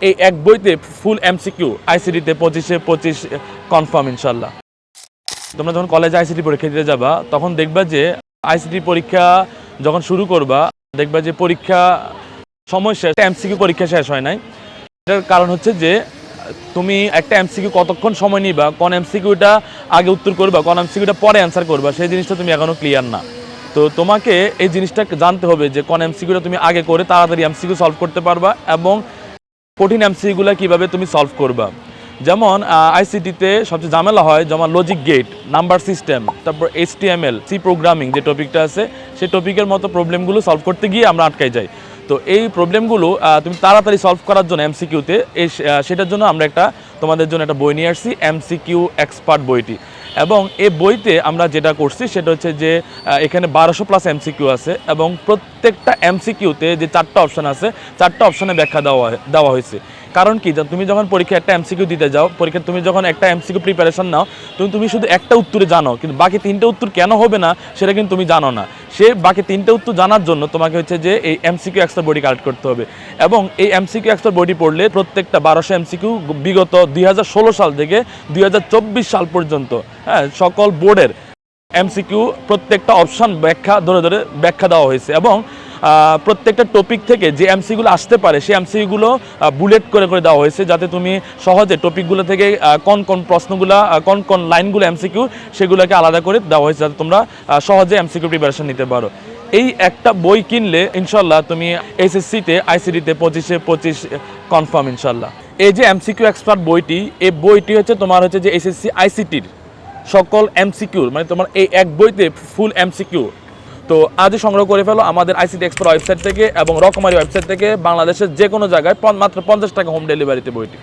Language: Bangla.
এই এক বইতে ফুল এমসিকিউ আইসিটিতে 25 কনফার্ম ইনশাল্লাহ। তোমরা যখন কলেজে আইসিটি পরীক্ষা দিতে যাবা তখন দেখবা যে আইসিটি পরীক্ষা যখন শুরু করবা দেখবা যে পরীক্ষা সময় শেষ, এমসিকিউ পরীক্ষা শেষ হয় নাই। এটার কারণ হচ্ছে যে তুমি একটা এমসিকিউ কতক্ষণ সময় নিবা, কোন এমসিকিউটা আগে উত্তর করবা, কোন এমসিকিউটা পরে অ্যান্সার করবা, সেই জিনিসটা তুমি এখনো ক্লিয়ার না। তো তোমাকে এই জিনিসটা জানতে হবে যে কোন এমসিকিউটা তুমি আগে করে তাড়াতাড়ি এমসিকিউ সলভ করতে পারবা এবং কঠিন এমসিকিউগুলো কীভাবে তুমি সলভ করবা। যেমন আইসিটিতে সবচেয়ে ঝামেলা হয় যেমন লজিক গেট, নাম্বার সিস্টেম, তারপর HTML, সি প্রোগ্রামিং যে টপিকটা আছে সেই টপিকের মতো প্রবলেমগুলো সলভ করতে গিয়ে আমরা আটকাই যাই। তো এই প্রবলেমগুলো তুমি তাড়াতাড়ি সলভ করার জন্য এমসিকিউতে সেটার জন্য আমরা তোমাদের জন্য একটা বই নিয়ে আসছি, এমসিকিউ এক্সপার্ট বইটি। এবং এই বইতে আমরা যেটা করছি সেটা হচ্ছে যে এখানে 1200+ এমসিকিউ আছে এবং প্রত্যেকটা এমসিকিউতে যে 4টা অপশান আছে 4টা অপশানে ব্যাখ্যা দেওয়া হয়েছে। কারণ কি, তুমি যখন পরীক্ষা একটা এমসিকিউ দিতে যাও, পরীক্ষা তুমি যখন একটা এমসিকিউ প্রিপারেশন নাও তুমি শুধু একটা উত্তরে জানো, কিন্তু বাকি 3টে উত্তর কেন হবে না সেটা কিন্তু তুমি জানো না। সে বাকি 3টে উত্তর জানার জন্য তোমাকে হচ্ছে যে এই এমসিকিউ এক্সপার্ট বইটি কালেক্ট করতে হবে। এবং এই এমসিকিউ এক্সপার্ট বইটি পড়লে প্রত্যেকটা 1200 এমসিকিউ বিগত 2016 সাল থেকে 2024 সাল পর্যন্ত সকল বোর্ডের এমসিকিউ প্রত্যেকটা অপশান ধরে ধরে ব্যাখ্যা দেওয়া হয়েছে। এবং প্রত্যেকটা টপিক থেকে যে এমসিকিউগুলো আসতে পারে সেই এমসিকিউগুলো বুলেট করে করে দেওয়া হয়েছে, যাতে তুমি সহজে টপিকগুলো থেকে কোন কোন প্রশ্নগুলো, কোন কোন লাইনগুলো এমসিকিউ সেগুলোকে আলাদা করে দেওয়া হয়েছে, যাতে তোমরা সহজে এমসিকিউ প্রিপারেশন নিতে পারো। এই একটা বই কিনলে ইনশাল্লাহ তুমি এসএসসিতে আইসিটিতে 25 কনফার্ম ইনশাল্লাহ। এই যে এমসিকিউ এক্সপার্ট বইটি, এই বইটি হচ্ছে তোমার হচ্ছে যে এসএসসি আইসিটির সকল এমসিকিউর মানে তোমার এই এক বইতে ফুল এমসিকিউ। তো আজই সংগ্রহ করে ফেলো আমাদের আইসিটি এক্সপার্ট ওয়েবসাইট থেকে এবং রকমারি ওয়েবসাইট থেকে, বাংলাদেশের যে কোনো জায়গায় মাত্র 50 টাকা হোম ডেলিভারিতে বইটি।